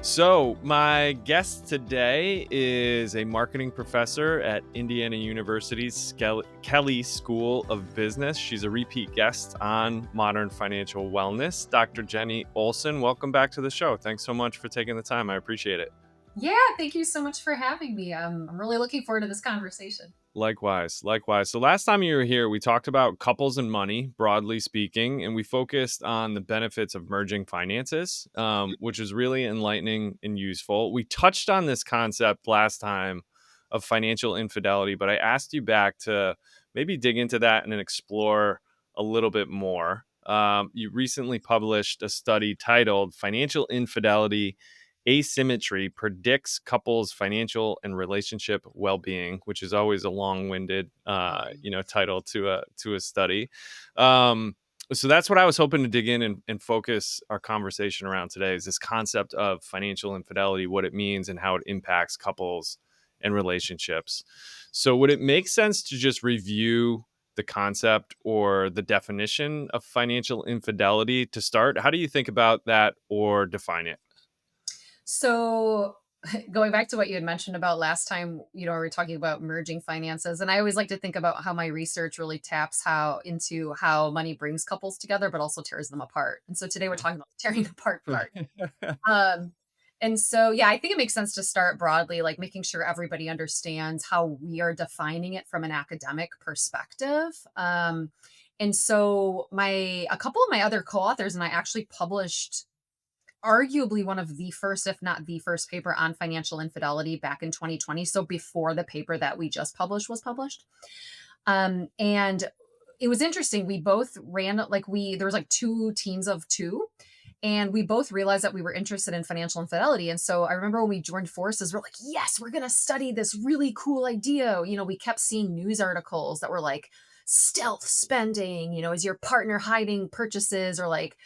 So, my guest today is a marketing professor at Indiana University's Kelley School of Business. She's a repeat guest on Modern Financial Wellness. Dr. Jenny Olson, welcome back to the show. Thanks so much for taking the time. I appreciate it. Yeah, thank you so much for having me. I'm really looking forward to this conversation. Likewise, likewise. So last time you were here, we talked about couples and money, broadly speaking, and we focused on the benefits of merging finances, which is really enlightening and useful. We touched on this concept last time of financial infidelity, but I asked you back to maybe dig into that and then explore a little bit more. You recently published a study titled Financial Infidelity Asymmetry predicts couples' financial and relationship well-being, which is always a long-winded, title to a study. So that's what I was hoping to dig in and focus our conversation around today is this concept of financial infidelity, what it means, and how it impacts couples and relationships. So, would it make sense to just review the concept or the definition of financial infidelity to start? How do you think about that or define it? So, going back to what you had mentioned about last time, we were talking about merging finances, and I always like to think about how my research really taps how money brings couples together, but also tears them apart. And so today we're talking about the tearing apart part. Um, and so, yeah, I think it makes sense to start broadly, like making sure everybody understands how we are defining it from an academic perspective. And so, a couple of my other co-authors and I actually published arguably one of the first, if not the first paper on financial infidelity back in 2020. So before the paper that we just published was published. And it was interesting. We both ran there was like two teams of two, and we both realized that we were interested in financial infidelity. And so I remember when we joined forces, we're like, yes, we're going to study this really cool idea. We kept seeing news articles that were like, stealth spending, is your partner hiding purchases, or like,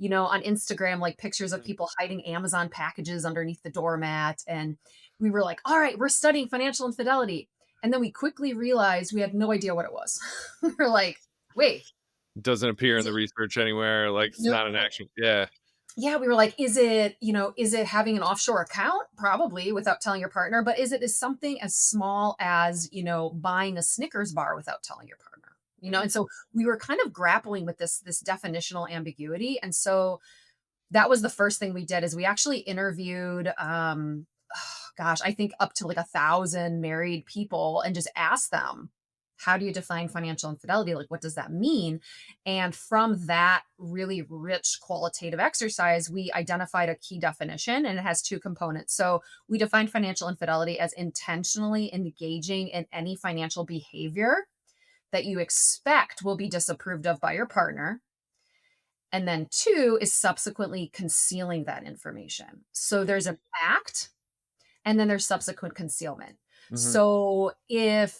on Instagram, like pictures of people hiding Amazon packages underneath the doormat. And we were like, all right, we're studying financial infidelity. And then we quickly realized we had no idea what it was. We're like, wait, Doesn't appear in is the it research anywhere, like, it's no? not an action. Yeah. Yeah, we were like, is it having an offshore account? Probably without telling your partner, but is something as small as, buying a Snickers bar without telling your partner? And so we were kind of grappling with this definitional ambiguity. And so that was the first thing we did is we actually interviewed gosh, I think up to like 1,000 married people and just asked them, how do you define financial infidelity? Like, what does that mean? And from that really rich qualitative exercise, we identified a key definition, and it has two components. So we define financial infidelity as intentionally engaging in any financial behavior that you expect will be disapproved of by your partner. And then two is subsequently concealing that information. So there's an act, and then there's subsequent concealment. Mhm. So if,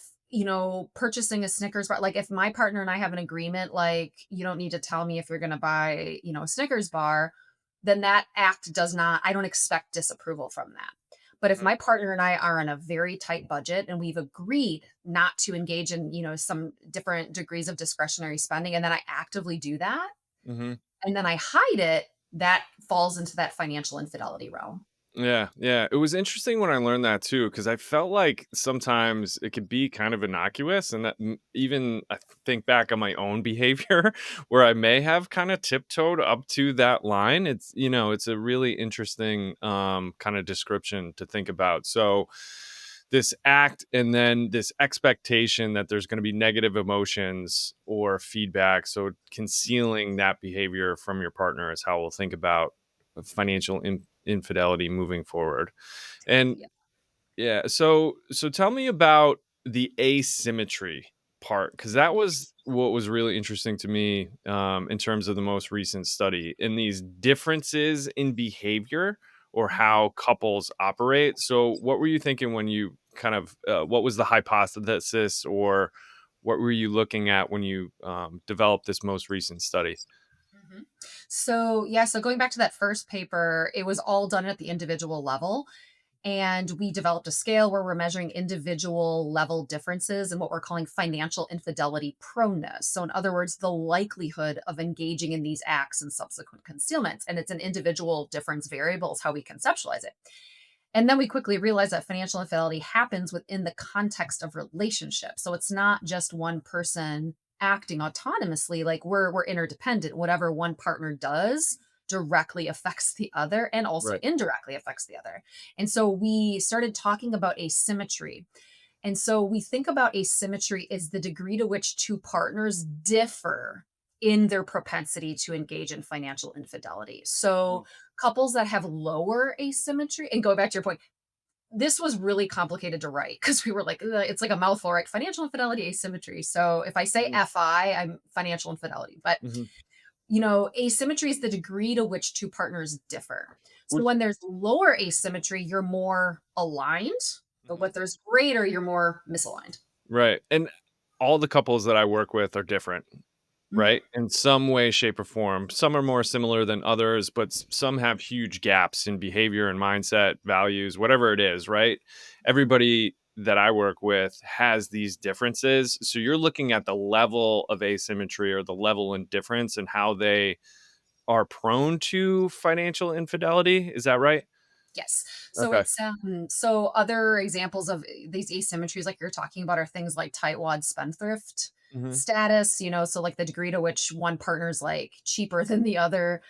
purchasing a Snickers bar, like if my partner and I have an agreement, like you don't need to tell me if you're going to buy, a Snickers bar, then that act does not, I don't expect disapproval from that. But if Mhm. my partner and I are on a very tight budget and we've agreed not to engage in, some different degrees of discretionary spending, and then I actively do that, Mhm. and then I hide it, that falls into that financial infidelity realm. Yeah, yeah. It was interesting when I learned that too, because I felt like sometimes it could be kind of innocuous, and that even I think back on my own behavior where I may have kind of tiptoed up to that line. It's a really interesting kind of description to think about. So this act and then this expectation that there's going to be negative emotions or feedback. So concealing that behavior from your partner is how we'll think about financial infidelity moving forward. And Yeah. yeah, so tell me about the asymmetry part, because that was what was really interesting to me, in terms of the most recent study in these differences in behavior or Mhm. how couples operate. So what were you thinking when you kind of what was the hypothesis, or what were you looking at when you developed this most recent study? Mhm. So, yeah, so going back to that first paper, it was all done at the individual level. And we developed a scale where we're measuring individual level differences in what we're calling financial infidelity proneness. So, in other words, the likelihood of engaging in these acts and subsequent concealments. And it's an individual difference variable, is how we conceptualize it. And then we quickly realized that financial infidelity happens within the context of relationships. So it's not just one person acting autonomously, like we're interdependent. Whatever one partner does directly affects the other and also Right. indirectly affects the other. And so we started talking about asymmetry. And so we think about asymmetry as the degree to which two partners differ in their propensity to engage in financial infidelity. Mm. So couples that have lower asymmetry, and going back to your point, this was really complicated to write because we were like, "Ugh," it's like a mouthful, right? Financial infidelity, asymmetry. So if I say Mhm. FI, I'm financial infidelity. But Mhm. asymmetry is the degree to which two partners differ. So Which when there's lower asymmetry, you're more aligned, but Mhm. when there's greater, you're more misaligned. Right, and all the couples that I work with are different, Mhm. right? In some way, shape, or form. Some are more similar than others, but some have huge gaps in behavior and mindset, values, whatever it is, right? Everybody that I work with has these differences. So you're looking at the level of asymmetry or the level in difference and how they are prone to financial infidelity. Is that right? Yes. So Okay. so other examples of these asymmetries like you're talking about are things like tightwad spendthrift Hmm. status, so like the degree to which one partner's like cheaper than the other.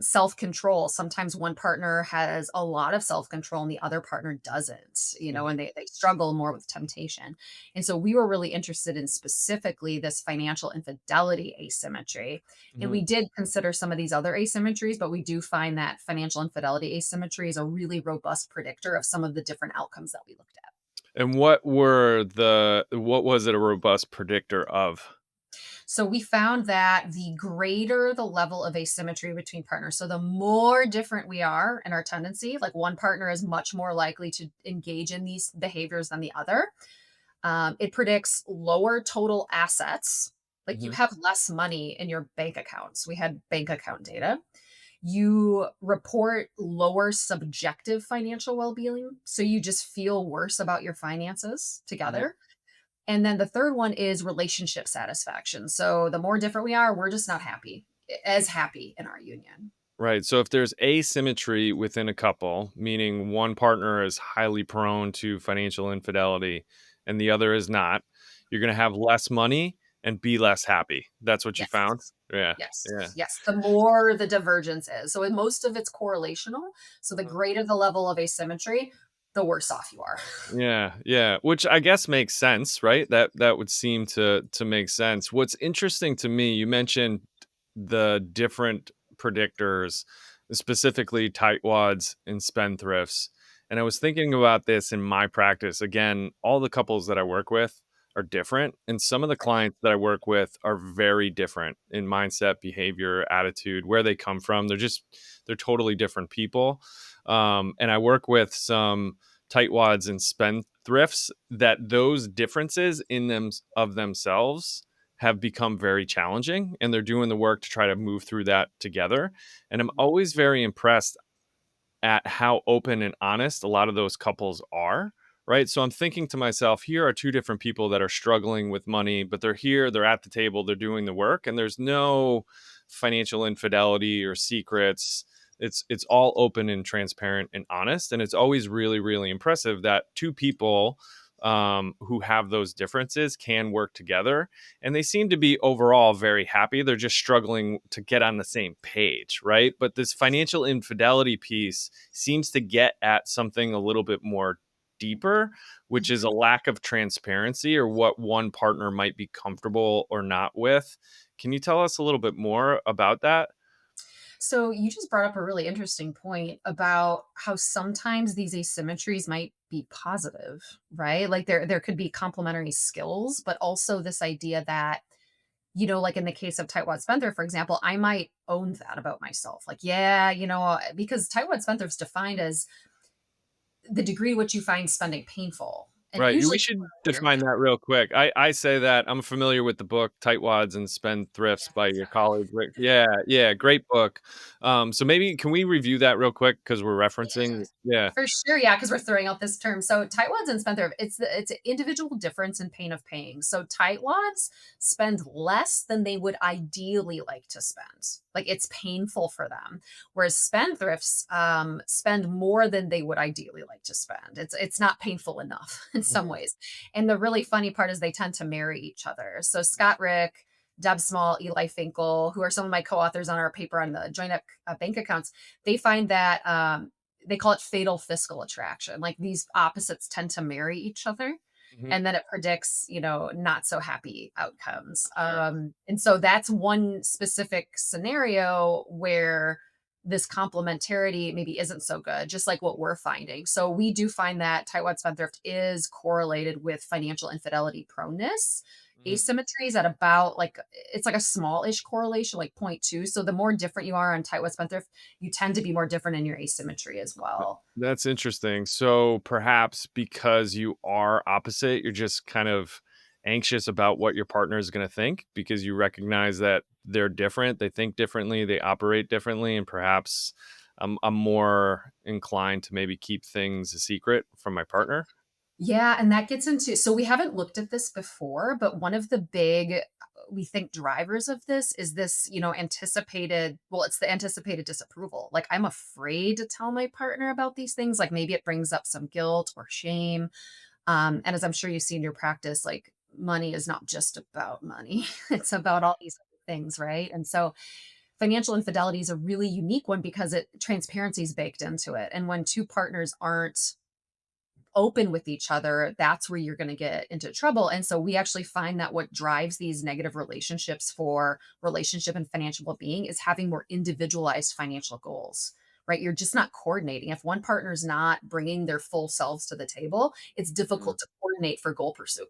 Self-control. Sometimes one partner has a lot of self-control and the other partner doesn't, Hmm. and they struggle more with temptation. And so we were really interested in specifically this financial infidelity asymmetry, and Hmm. we did consider some of these other asymmetries, but we do find that financial infidelity asymmetry is a really robust predictor of some of the different outcomes that we looked at. And what was it a robust predictor of? So we found that the greater the level of asymmetry between partners, so the more different we are in our tendency, like one partner is much more likely to engage in these behaviors than the other. It predicts lower total assets. Like you Mhm. have less money in your bank accounts. We had bank account data. You report lower subjective financial well-being, so you just feel worse about your finances Mhm. together. And then the third one is relationship satisfaction. So the more different we are, we're just not happy in our union. Right. So if there's asymmetry within a couple, meaning one partner is highly prone to financial infidelity and the other is not, you're going to have less money and be less happy. That's what you found? Yes. Yeah. Yes. Yeah. Yes. The more the divergence is. So in most of it's correlational. So the Uh-huh. greater the level of asymmetry, the worse off you are. Yeah, yeah, which I guess makes sense, right? That would seem to make sense. What's interesting to me, you mentioned the different predictors, specifically tightwads and spendthrifts. And I was thinking about this in my practice. Again, all the couples that I work with are different, and some of the clients that I work with are very different in mindset, behavior, attitude, where they come from. They're totally different people. And I work with some tightwads and spendthrifts that those differences in them of themselves have become very challenging, and they're doing the work to try to move through that together. And I'm always very impressed at how open and honest a lot of those couples are, right? So I'm thinking to myself, here are two different people that are struggling with money, but they're here, they're at the table, they're doing the work, and there's no financial infidelity or secrets. It's all open and transparent and honest, and it's always really really impressive that two people who have those differences can work together, and they seem to be overall very happy. They're just struggling to get on the same page, right? But this financial infidelity piece seems to get at something a little bit more deeper, which is a Mhm. lack of transparency or what one partner might be comfortable or not with. Can you tell us a little bit more about that? So you just brought up a really interesting point about how sometimes these asymmetries might be positive, right? Like there could be complementary skills, but also this idea that, like in the case of Tightwad Spendthrift, for example, I might own that about myself. Like, yeah, because Tightwad Spendthrift is defined as the degree to which you find spending painful. and Right. We usually should later. define that real quick. I say that I'm familiar with the book Tightwads and Spendthrifts by your colleague Rick. Yeah, yeah, great book. So maybe can we review that real quick because we're referencing? Yeah. For sure, yeah, because 'cause we're throwing out this term. So tightwads and spendthrift, it's an individual difference in pain of paying. So tightwads spend less than they would ideally like to spend. Like it's painful for them. Whereas spendthrifts spend more than they would ideally like to spend. It's not painful enough in some Mhm, ways. And the really funny part is they tend to marry each other. So Scott Rick, Deb Small, Eli Finkel, who are some of my co-authors on our paper on the joint bank accounts, they find that they call it fatal fiscal attraction. Like these opposites tend to marry each other. mhm. And then it predicts, not so happy outcomes. Sure. And so that's one specific scenario where this complementarity maybe isn't so good, just like what we're finding. So we do find that tightwad spendthrift is correlated with financial infidelity proneness. Mhm. Asymmetry is at about like it's like a small-ish correlation, like point 0.2. So the more different you are on tightwad spendthrift, you tend to be more different in your asymmetry as well. That's interesting. So perhaps because you are opposite, you're just kind of anxious about what your partner is going to think because you recognize that they're different, they think differently, they operate differently, and perhaps I'm more inclined to maybe keep things a secret from my partner. Yeah, and that gets into so we haven't looked at this before, but one of the big we think drivers of this, anticipated well, it's the anticipated disapproval. Like I'm afraid to tell my partner about these things. Like maybe it brings up some guilt or shame. And as I'm sure you see in your practice, like money is not just about money. It's about all these other things, right? And so financial infidelity is a really unique one because it transparency is baked into it. And when two partners aren't open with each other, that's where you're going to get into trouble. And so we actually find that what drives these negative relationships for relationship and financial well-being is having more individualized financial goals. Right? You're just not coordinating. If one partner's not bringing their full selves to the table, it's difficult to coordinate for goal pursuit.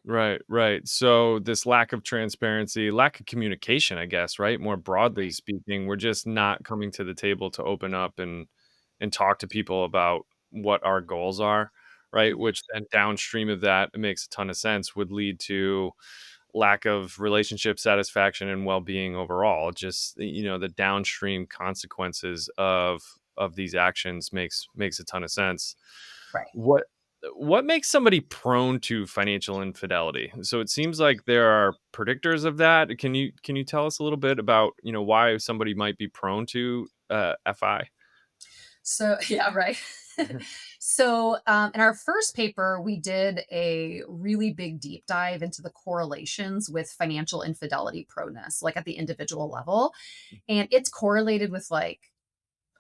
Right, right. So this lack of transparency, lack of communication, I guess, right? More broadly Right. speaking, we're just not coming to the table to open up and talk to people about what our goals are, right? Mhm. Which then downstream of that, it makes a ton of sense, would lead to lack of relationship satisfaction and well-being overall. Just the downstream consequences of these actions makes a ton of sense. Right. What what makes somebody prone to financial infidelity? So it seems like there are predictors of that. Can you tell us a little bit about, why somebody might be prone to FI? So, yeah, right. So, in our first paper, we did a really big deep dive into the correlations with financial infidelity proneness, like at the individual level. And it's correlated with like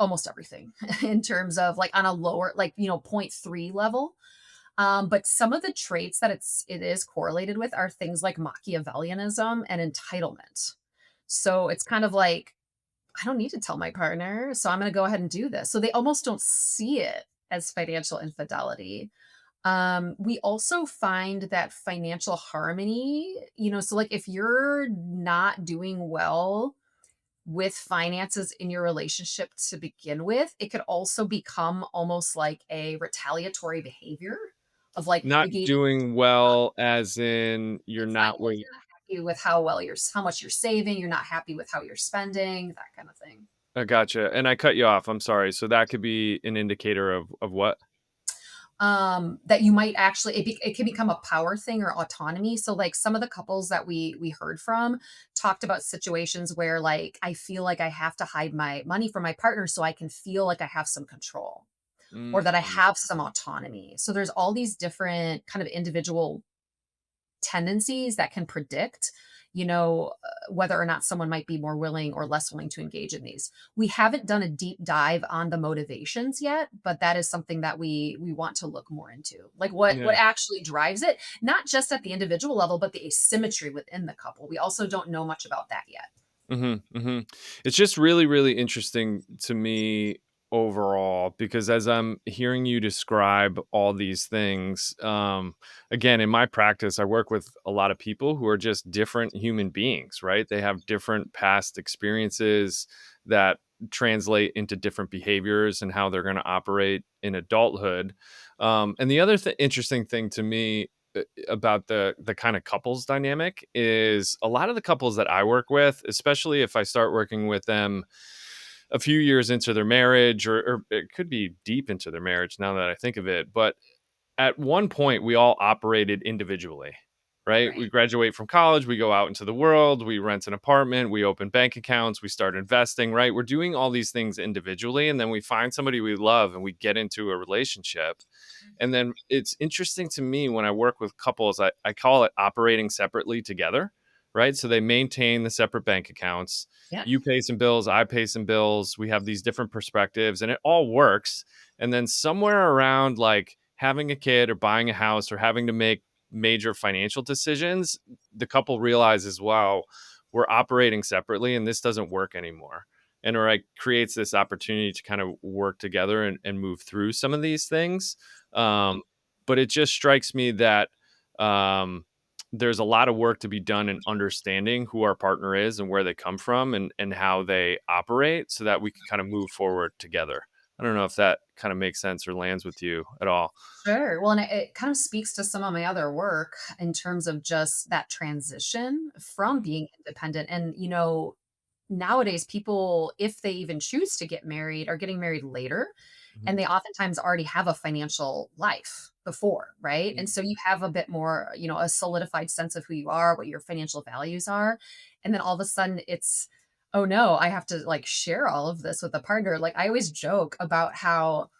almost everything in terms of like on a lower, like, point 0.3 level. But some of the traits that it is correlated with are things like Machiavellianism and entitlement. So it's kind of like I don't need to tell my partner, so I'm gonna go ahead and do this. So they almost don't see it as financial infidelity. We also find that financial harmony, so like if you're not doing well with finances in your relationship to begin with, it could also become almost like a retaliatory behavior of like Not negating doing well as in you're like not where finances. You're not happy with how much you're saving, you're not happy with how you're spending, that kind of thing. I gotcha. And I cut you off. I'm sorry. So that could be an indicator of what? That you might actually it can become a power thing or autonomy. So like some of the couples that we heard from talked about situations where like I feel like I have to hide my money from my partner so I can feel like I have some control or that I Mm. have some autonomy. So there's all these different kind of individual tendencies that can predict, whether or not someone might be more willing or less willing to engage in these. We haven't done a deep dive on the motivations yet, but that is something that we want to look more into. Like what Yeah. actually drives it, not just at the individual level, but the asymmetry within the couple. We also don't know much about that yet. It's just really, really interesting to me overall because as I'm hearing you describe all these things, again, in my practice, I work with a lot of people who are just different human beings, right? They have different past experiences that translate into different behaviors and how they're going to operate in adulthood. And the other interesting thing to me about the kind of couples dynamic is a lot of the couples that I work with, especially if I start working with them a few years into their marriage, or it could be deep into their marriage now that I think of it, but at one point we all operated individually, right? We Right. graduate from college, we go out into the world, we rent an apartment, we open bank accounts, we start investing, right? We're doing all these things individually, and then we find somebody we love and we get into a relationship. And then it's interesting to me when I work with couples, I call it operating separately together, right? So they maintain the separate bank accounts. Yeah. You pay some bills, I pay some bills. We have these different perspectives and it all works. And then somewhere around like having a kid or buying a house or having to make major financial decisions, the couple realizes, wow, we're operating separately and this doesn't work anymore. And or like creates this opportunity to kind of work together and move through some of these things. um, but it just strikes me that um, there's a lot of work to be done in understanding who our partner is and where they come from and how they operate so that we can kind of move forward together. I don't know if that kind of makes sense or lands with you at all. Sure. Well, and it kind of speaks to some of my other work in terms of just that transition from being independent. And, nowadays people, if they even choose to get married, are getting married later, Mhm. and they oftentimes already have a financial life before, right? And so you have a bit more, a solidified sense of who you are, what your financial values are. And then all of a sudden it's, oh no, I have to like share all of this with a partner. Like I always joke about how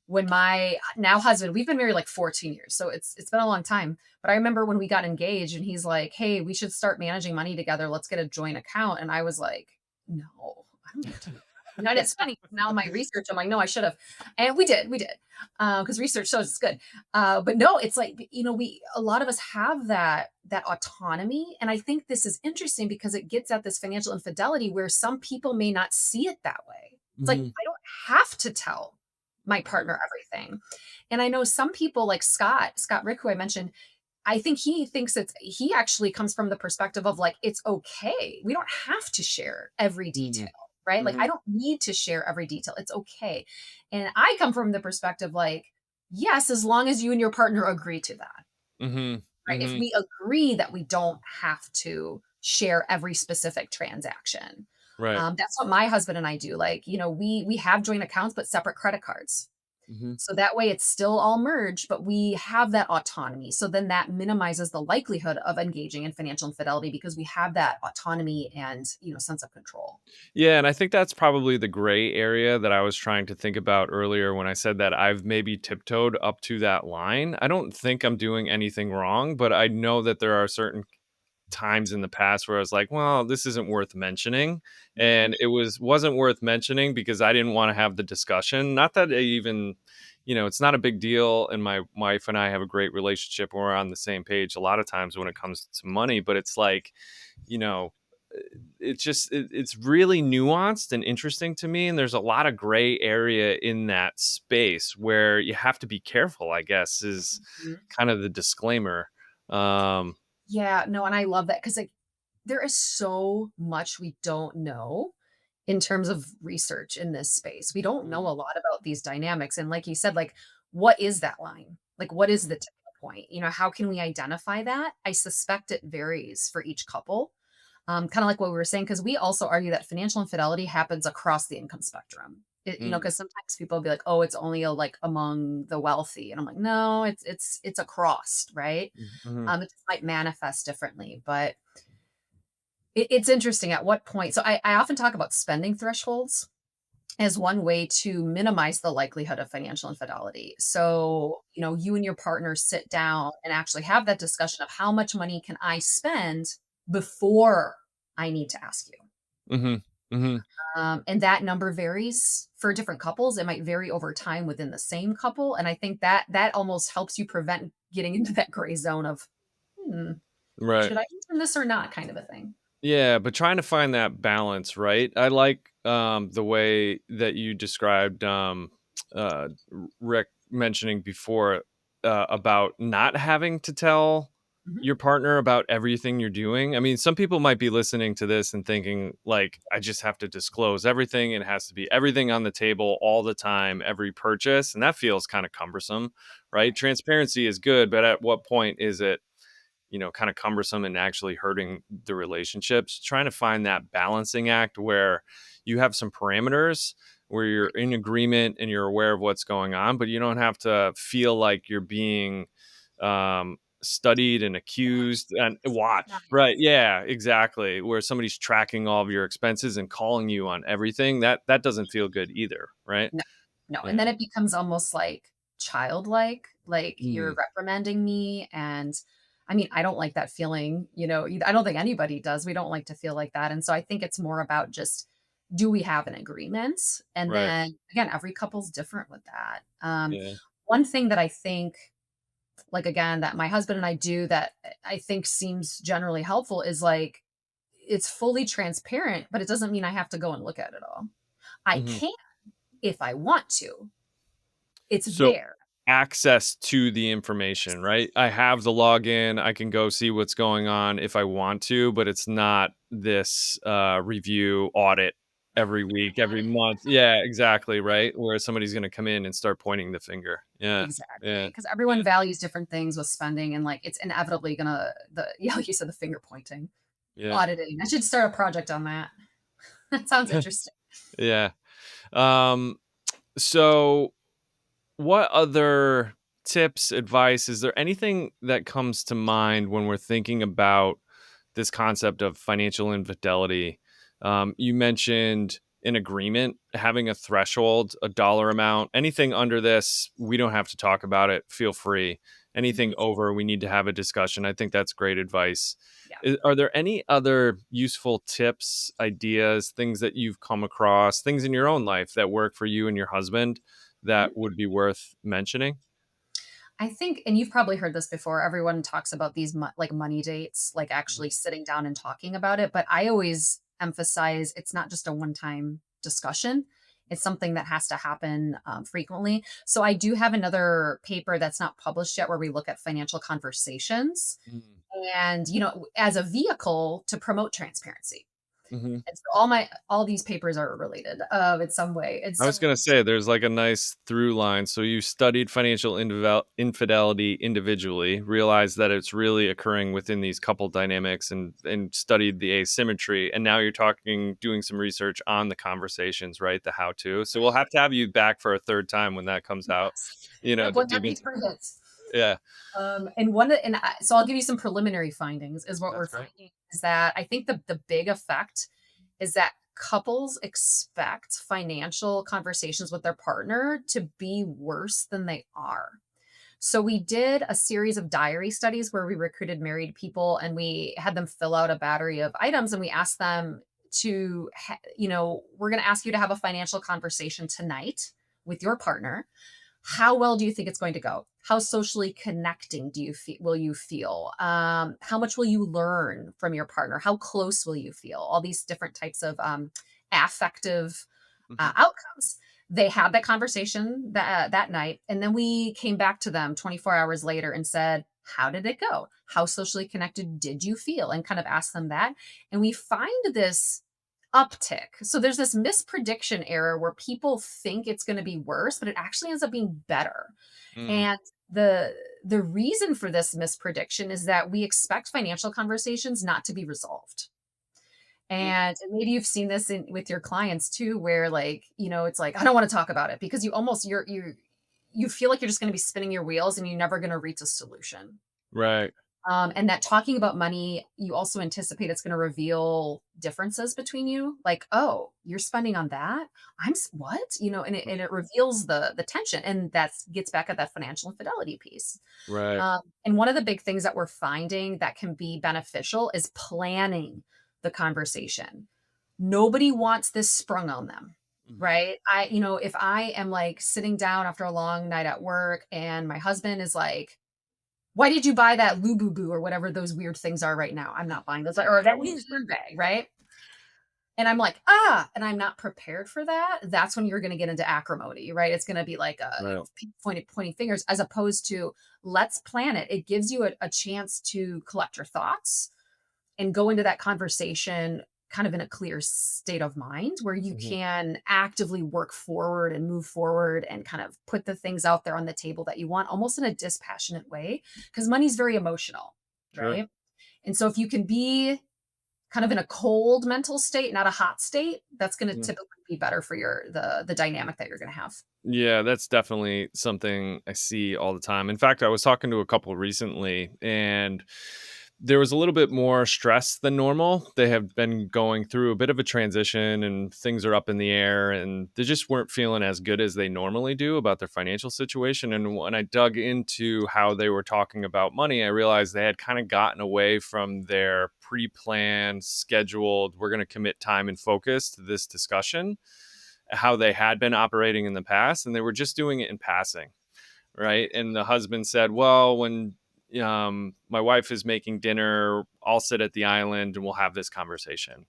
when my now husband, we've been married like 14 years, so it's been a long time. But I remember when we got engaged and he's like, "Hey, we should start managing money together. Let's get a joint account." And I was like, "No, I don't need to know that." And it's funny 'cause now in my research, I'm like, "No, I should have." And we did, because research shows it's good. But no, it's like we a lot of us have that autonomy, and I think this is interesting because it gets at this financial infidelity where some people may not see it that way. It's like Mhm. I don't have to tell my partner everything. And I know some people like Scott Rick, who I mentioned, I think he thinks he actually comes from the perspective of like, it's okay. We don't have to share every detail, Mhm. right? Like, I Mhm. don't need to share every detail. It's okay. And I come from the perspective like, yes, as long as you and your partner agree to that, Mhm. right? If Mhm. we agree that we don't have to share every specific transaction. Right. That's what my husband and I do. Like, we have joint accounts, but separate credit cards, Mhm. so that way it's still all merged, but we have that autonomy. So then that minimizes the likelihood of engaging in financial infidelity because we have that autonomy and, sense of control. Yeah, and I think that's probably the gray area that I was trying to think about earlier when I said that I've maybe tiptoed up to that line. I don't think I'm doing anything wrong, but I know that there are certain times in the past where I was like, "Well, this isn't worth mentioning." Mhm. And it wasn't worth mentioning because I didn't want to have the discussion. Not that I even, it's not a big deal and my wife and I have a great relationship and we're on the same page a lot of times when it comes to money, but it's like, you know, it's really nuanced and interesting to me and there's a lot of gray area in that space where you have to be careful, I guess, is Mhm. kind of the disclaimer. um Yeah, no, and I love that because like there is so much we don't know in terms of research in this space. We don't know Mhm. a lot about these dynamics. And like you said, like, what is that line? Like, what is the tipping point? How can we identify that? I suspect it varies for each couple. Kind of like what we were saying, because we also argue that financial infidelity happens across the income spectrum. Mm. Because sometimes people will be like, "Oh, it's only like among the wealthy," and I'm like, "No, it's across, right? Mhm. It just might manifest differently, but it's interesting at what point." So I often talk about spending thresholds as one way to minimize the likelihood of financial infidelity. So, you and your partner sit down and actually have that discussion of how much money can I spend before I need to ask you. Mhm. Mhm. And that number varies for different couples. It might vary over time within the same couple. And I think that almost helps you prevent getting into that gray zone of, hmm, Right. should I mention this or not kind of a thing. Yeah, but trying to find that balance, right? I like the way that you described Rick mentioning before about not having to tell Mhm. your partner about everything you're doing. I mean, some people might be listening to this and thinking like I just have to disclose everything. It has to be everything on the table all the time, every purchase, and that feels kind of cumbersome, right? Right. Transparency is good, but at what point is it, kind of cumbersome and actually hurting the relationships? Trying to find that balancing act where you have some parameters, where you're Right. in agreement and you're aware of what's going on, but you don't have to feel like you're being studied and accused and watched. Right? Nice. Yeah, exactly. Where somebody's tracking all of your expenses and calling you on everything. That doesn't feel good either, right? No, no, and Yeah. then it becomes almost, like, childlike, like, you're Mm, reprimanding me, and, I mean, I don't like that feeling, I don't think anybody does, we don't like to feel like that, and so I think it's more about just, do we have an agreement? And right. then, again, every couple's different with that. Yeah. One thing that I think, like, again, that my husband and I do that I think seems generally helpful is, like, it's fully transparent, but it doesn't mean I have to go and look at it all. I Mhm. can if I want to. It's So there. access to the information, right? I have the login. I can go see what's going on if I want to, but it's not this review audit every week, every month. Yeah, exactly. Right. Where somebody's going to come in and start pointing the finger. Yeah. Exactly, Yeah. because everyone values different things with spending and, like, it's inevitably gonna yeah, like you said, the finger pointing, Yeah. auditing. I should start a project on that. That sounds interesting. Yeah. Um, so what other tips, advice, is there anything that comes to mind when we're thinking about this concept of financial infidelity? You mentioned an agreement, having a threshold, a dollar amount, anything under this, we don't have to talk about it. Feel free. Anything Mhm. over, we need to have a discussion. I think that's great advice. Yeah. Are there any other useful tips, ideas, things that you've come across, things in your own life that work for you and your husband that Mhm. would be worth mentioning? I think and you've probably heard this before, everyone talks about these like, money dates, like, Mhm. actually sitting down and talking about it, but I always emphasize it's not just a one-time discussion. It's something that has to happen, frequently. So I do have another paper that's not published yet where we look at financial conversations Mm. and, as a vehicle to promote transparency. Mhm. And so all these papers are related, in some way. I was gonna say there's like a nice through line. So you studied financial infidelity individually, realized that it's really occurring within these couple dynamics, and studied the asymmetry. And now you're doing some research on the conversations, right? The how to. So we'll have you back for a third time when that comes out. Yes. Yep, To when dig that into. paper hits. Yeah, So I'll give you some preliminary findings is what we're that's great. finding is that I think the big effect is that couples expect financial conversations with their partner to be worse than they are. So we did a series of diary studies where we recruited married people and we had them fill out a battery of items and we asked them we're going to ask you to have a financial conversation tonight with your partner. How well do you think it's going to go? How socially connecting will you feel? How much will you learn from your partner? How close will you feel? All these different types of affective Mhm. outcomes. They had that conversation that night, and then we came back to them 24 hours later and said, "How did it go? How socially connected did you feel?" And kind of asked them that, and we find this uptick. So there's this misprediction error where people think it's going to be worse, but it actually ends up being better. Mm, And the reason for this misprediction is that we expect financial conversations not to be resolved. mm, And maybe you've seen this with your clients too, where like, it's like, I don't want to talk about it because you feel like you're just going to be spinning your wheels and you're never going to reach a solution. right. And that talking about money, you also anticipate it's going to reveal differences between you. Like, oh, you're spending on that. What? And it reveals the tension, and that gets back at that financial infidelity piece. Right. And one of the big things that we're finding that can be beneficial is planning the conversation. Nobody wants this sprung on them, Mhm. right? If I am like sitting down after a long night at work and my husband is like, why did you buy that Lububu or whatever those weird things are right now? I'm not buying those or that new bag, right? And I'm like, and I'm not prepared for that. That's when you're going to get into acrimony, right? It's going to be like Right. pointing fingers as opposed to let's plan it. It gives you a chance to collect your thoughts and go into that conversation kind of in a clear state of mind where you Mhm. can actively work forward and move forward and kind of put the things out there on the table that you want almost in a dispassionate way because money's very emotional, Sure. right? And so if you can be kind of in a cold mental state, not a hot state, that's going to Mm. typically be better for the dynamic that you're going to have. Yeah, that's definitely something I see all the time. In fact, I was talking to a couple recently, and there was a little bit more stress than normal. They have been going through a bit of a transition and things are up in the air, and they just weren't feeling as good as they normally do about their financial situation. And when I dug into how they were talking about money, I realized they had kind of gotten away from their pre planned, scheduled, we're going to commit time and focus to this discussion, how they had been operating in the past, and they were just doing it in passing, right? And the husband said, "Well, when my wife is making dinner, I'll sit at the island and we'll have this conversation."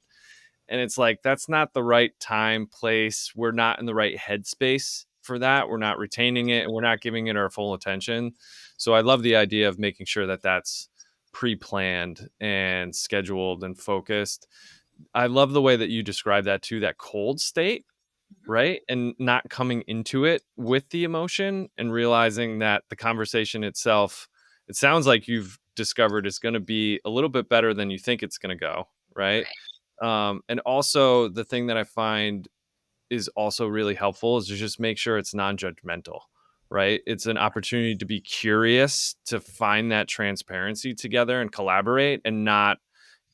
And it's like that's not the right time, place. We're not in the right headspace for that. We're not retaining it, and we're not giving it our full attention. So I love the idea of making sure that that's pre-planned and scheduled and focused. I love the way that you describe that too, that cold state, Mhm. right? And not coming into it with the emotion and realizing that the conversation itself, it sounds like you've discovered is going to be a little bit better than you think it's going to go, right? Right. And also the thing that I find is also really helpful is to just make sure it's non-judgmental, right? It's an opportunity to be curious, to find that transparency together and collaborate and not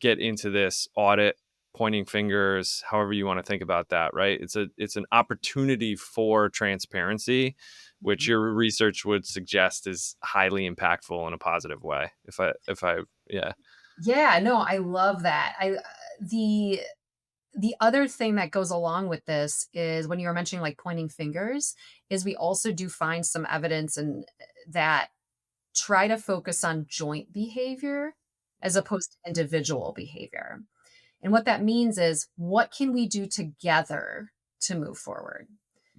get into this audit, pointing fingers, however you want to think about that, right? It's an opportunity for transparency, which Mhm. your research would suggest is highly impactful in a positive way. If I yeah. Yeah, no, I love that. The the other thing that goes along with this is when you were mentioning like pointing fingers, is we also do find some evidence and that try to focus on joint behavior as opposed to individual behavior. And what that means is what can we do together to move forward?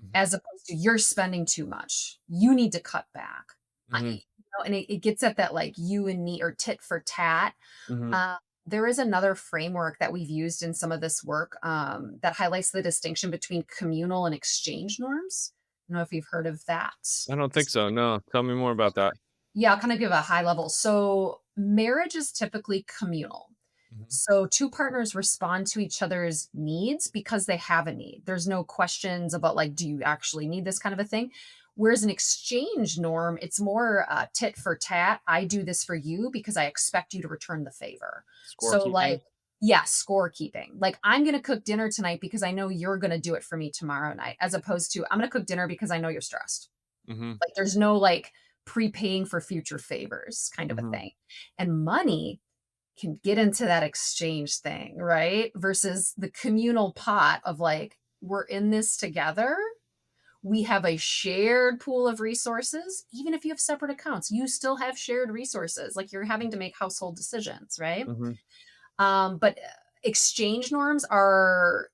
Mhm. As opposed to you're spending too much. You need to cut back. Mhm. And it gets at that like you and me or tit for tat. Mhm. Uh, there is another framework that we've used in some of this work that highlights the distinction between communal and exchange norms. I don't know if you've heard of that. I don't think so. No. Tell me more about that. Yeah, I'll kind of give a high level. So, marriage is typically communal. Mhm. So, two partners respond to each other's needs because they have a need. There's no questions about, like, do you actually need this kind of a thing? Whereas an exchange norm, it's more tit for tat. I do this for you because I expect you to return the favor. So, Scorekeeping? like, yeah, scorekeeping. Like, I'm going to cook dinner tonight because I know you're going to do it for me tomorrow night, as opposed to I'm going to cook dinner because I know you're stressed. Mhm. Like, there's no like prepaying for future favors kind of a Mhm. thing. And money can get into that exchange thing, right? Versus the communal pot of like, we're in this together. We have a shared pool of resources. Even if you have separate accounts, you still have shared resources. Like you're having to make household decisions, right? Mhm. But exchange norms are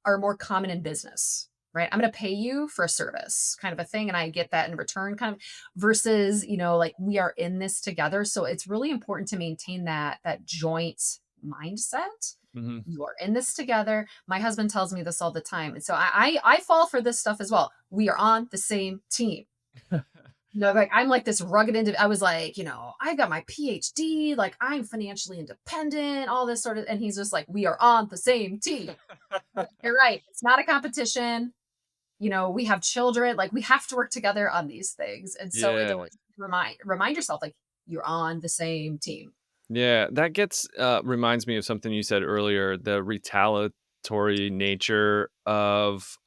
more common in business, right? I'm going to pay you for a service kind of a thing and I get that in return kind of versus, like we are in this together. So it's really important to maintain that joint mindset. Mhm. You are in this together. My husband tells me this all the time. And so I fall for this stuff as well. We are on the same team. No, like I'm like this rugged I was like, I've got my PhD, like I'm financially independent, all this sort of, and he's just like, we are on the same team. You're right. It's not a competition. We have children, like we have to work together on these things. And so it's Yeah. always remind yourself like you're on the same team. Yeah, that gets reminds me of something you said earlier, the retaliatory nature of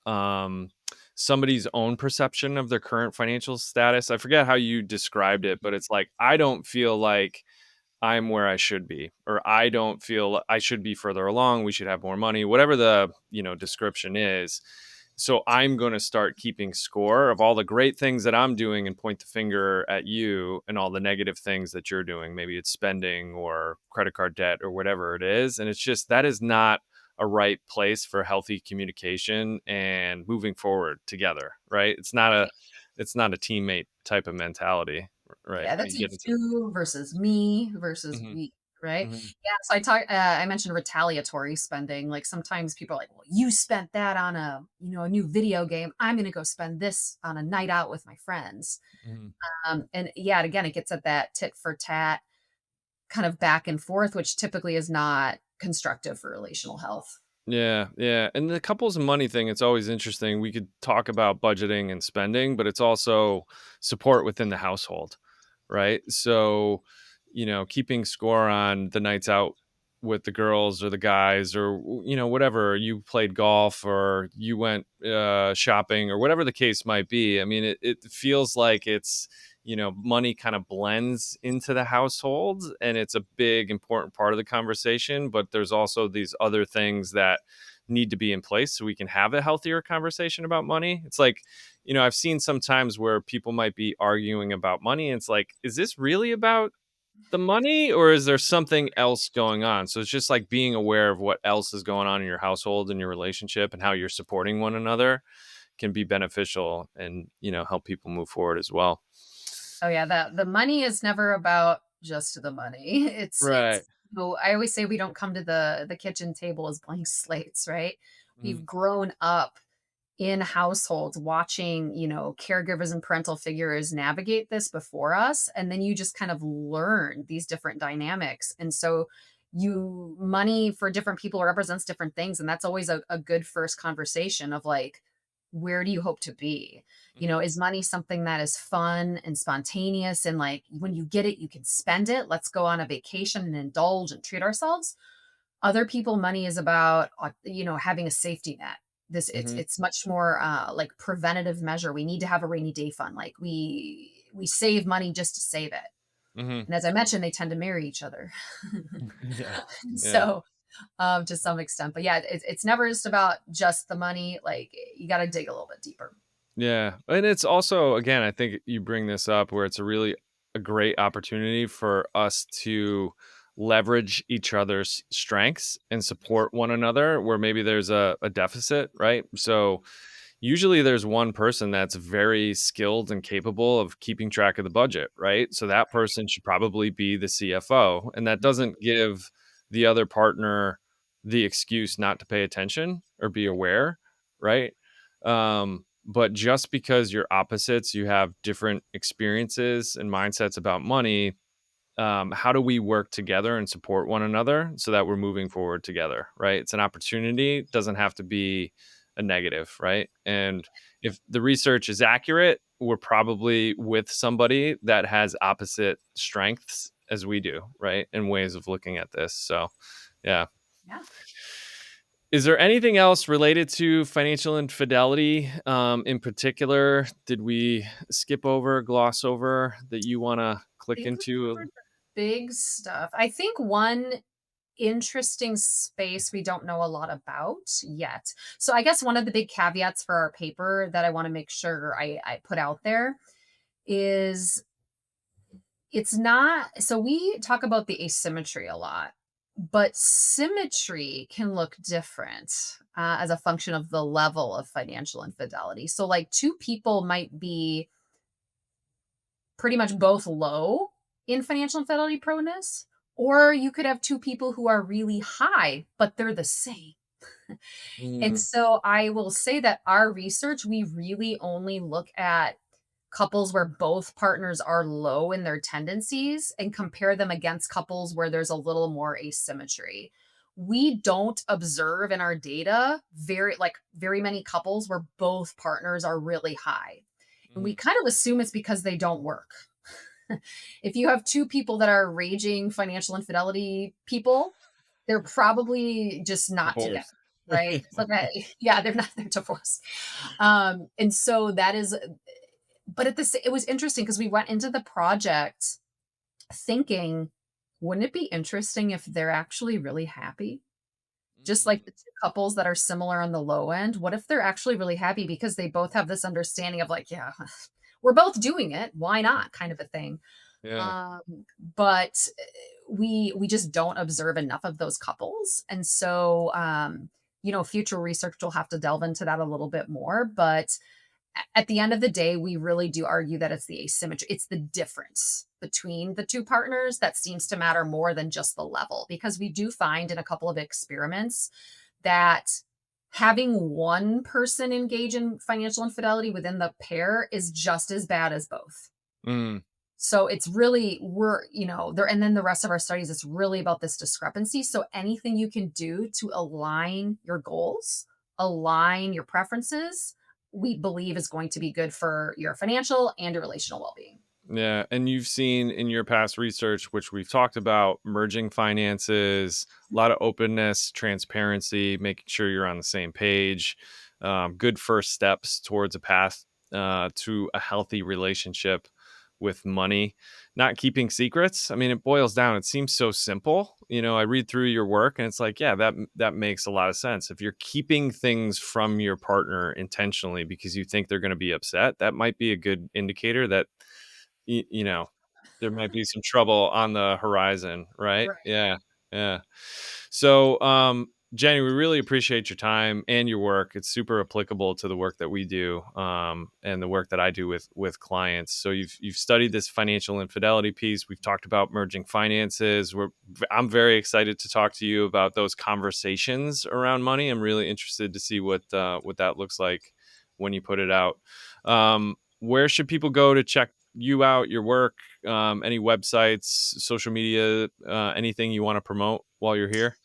somebody's own perception of their current financial status. I forget how you described it, but it's like I don't feel like I'm where I should be, or I don't feel I should be further along. We should have more money, whatever the description is. So I'm going to start keeping score of all the great things that I'm doing and point the finger at you and all the negative things that you're doing. Maybe it's spending or credit card debt or whatever it is. And it's just that is not a right place for healthy communication and moving forward together, right? Right. It's not a teammate type of mentality, right? Yeah, When that's you a get into you versus me versus Mhm. we. right? Mhm. Yeah, so I mentioned retaliatory spending, like, sometimes people are like, "Well, you spent that on a new video game. I'm gonna go spend this on a night out with my friends." Mhm. And yeah, again, it gets at that tit for tat kind of back and forth, which typically is not constructive for relational health. Yeah, yeah. And the couples and money thing, it's always interesting. We could talk about budgeting and spending, but it's also support within the household, right? So, keeping score on the nights out with the girls or the guys or, whatever, you played golf or you went shopping or whatever the case might be. I mean, it feels like money kind of blends into the household and it's a big, important part of the conversation. But there's also these other things that need to be in place so we can have a healthier conversation about money. It's like, I've seen sometimes where people might be arguing about money. And it's like, is this really about the money or is there something else going on? So it's just like being aware of what else is going on in your household and your relationship and how you're supporting one another can be beneficial and, help people move forward as well. Oh yeah, the money is never about just the money. Right. I always say we don't come to the kitchen table as blank slates, right? Mhm. We've grown up in households watching, caregivers and parental figures navigate this before us, and then you just kind of learn these different dynamics. And so you money for different people represents different things, and that's always a good first conversation of like, where do you hope to be? Mhm. Is money something that is fun and spontaneous and like when you get it, you can spend it? Let's go on a vacation and indulge and treat ourselves. Other people, money is about, having a safety net. Mhm. It's much more, like preventative measure. We need to have a rainy day fund. Like we save money just to save it. Mhm. And as I mentioned, they tend to marry each other. Yeah. Yeah. So, to some extent, but yeah, it's never just about just the money. Like you got to dig a little bit deeper. Yeah, and it's also again, I think you bring this up where it's a great opportunity for us to leverage each other's strengths and support one another where maybe there's a deficit, right? So usually there's one person that's very skilled and capable of keeping track of the budget, right? So that person should probably be the CFO, and that doesn't give the other partner the excuse not to pay attention or be aware, right? But just because you're opposites, you have different experiences and mindsets about money. How do we work together and support one another so that we're moving forward together, right? It's an opportunity, it doesn't have to be a negative, right? And if the research is accurate, we're probably with somebody that has opposite strengths as we do, right? And ways of looking at this. So, yeah. Yeah. Is there anything else related to financial infidelity, in particular? Did we skip over, gloss over that you want to click Think we into? covered the big stuff. I think one interesting space we don't know a lot about yet. So I guess one of the big caveats for our paper that I want to make sure I put out there is it's not, so we talk about the asymmetry a lot, but symmetry can look different as a function of the level of financial infidelity. So like two people might be pretty much both low in financial infidelity proneness, or you could have two people who are really high, but they're the same. And Mm, so I will say that our research, we really only look at couples where both partners are low in their tendencies and compare them against couples where there's a little more asymmetry. We don't observe in our data very many couples where both partners are really high. And we mhm. kind of assume it's because they don't work. If you have two people that are raging financial infidelity people, they're probably just not together, Divorce. right? So that yeah, they're divorced. And so that is but it was interesting because we went into the project thinking, wouldn't it be interesting if they're actually really happy? Just like Mm, the two couples that are similar on the low end, what if they're actually really happy because they both have this understanding of like, yeah, we're both doing it, why mm, not kind of a thing. yeah. Um, but we just don't observe enough of those couples, and so future research will have to delve into that a little bit more. But at the end of the day, we really do argue that it's the asymmetry. It's the difference between the two partners that seems to matter more than just the level. Because we do find in a couple of experiments that having one person engage in financial infidelity within the pair is just as bad as both. Mm, So it's really, we're, there, and then the rest of our studies, it's really about this discrepancy. So anything you can do to align your goals, align your preferences, we believe is going to be good for your financial and your relational well being. yeah. And you've seen in your past research, which we've talked about, merging finances, a lot of openness, transparency, making sure you're on the same page, good first steps towards a path to a healthy relationship with money, not keeping secrets. I mean, it boils down, it seems so simple. I read through your work and it's like, yeah, that makes a lot of sense. If you're keeping things from your partner intentionally because you think they're going to be upset, that might be a good indicator that you know, there might be some trouble on the horizon, right? Right. Yeah, yeah. So, Jenny, we really appreciate your time and your work. It's super applicable to the work that we do, and the work that I do with clients. So you've studied this financial infidelity piece. We've talked about merging finances. I'm very excited to talk to you about those conversations around money. I'm really interested to see what that looks like when you put it out. Where should people go to check you out, your work, any websites, social media, anything you want to promote while you're here?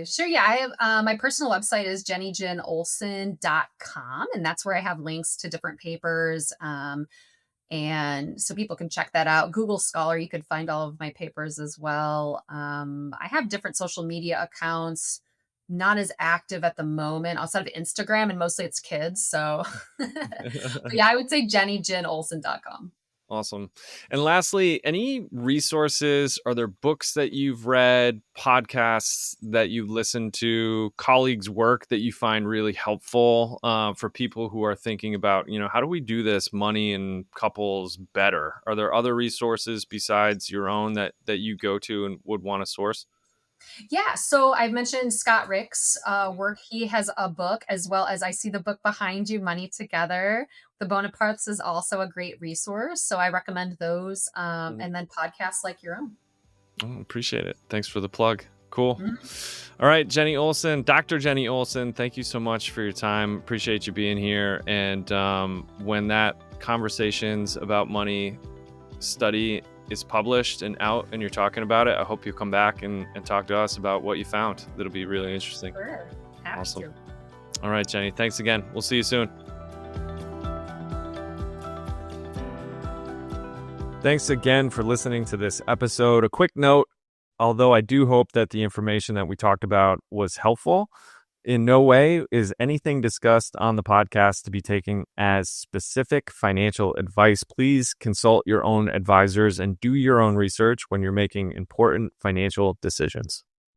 Sure. Yeah. I have my personal website is jennyjenolson.com, and that's where I have links to different papers. And so people can check that out. Google Scholar, you could find all of my papers as well. I have different social media accounts, not as active at the moment outside of Instagram, and mostly it's kids. So, but yeah, I would say jennyjenolson.com. Awesome. And lastly, any resources? Are there books that you've read, podcasts that you've listened to, colleagues' work that you find really helpful for people who are thinking about, how do we do this money and couples better? Are there other resources besides your own that you go to and would want to source? Yeah, so I've mentioned Scott Rick's work. He has a book, as well as I see the book behind you, Money Together. The Bonapartes is also a great resource. So I recommend those, and then podcasts like your own. Oh, appreciate it. Thanks for the plug. Cool. Mhm. All right, Jenny Olson, Dr. Jenny Olson, thank you so much for your time. Appreciate you being here. And when that Conversations About Money study is published and out and you're talking about it, I hope you come back and talk to us about what you found. That'll be really interesting. Sure. Happy Awesome. to. All right, Jenny, thanks again. We'll see you soon. Thanks again for listening to this episode. A quick note, although I do hope that the information that we talked about was helpful, in no way is anything discussed on the podcast to be taken as specific financial advice. Please consult your own advisors and do your own research when you're making important financial decisions.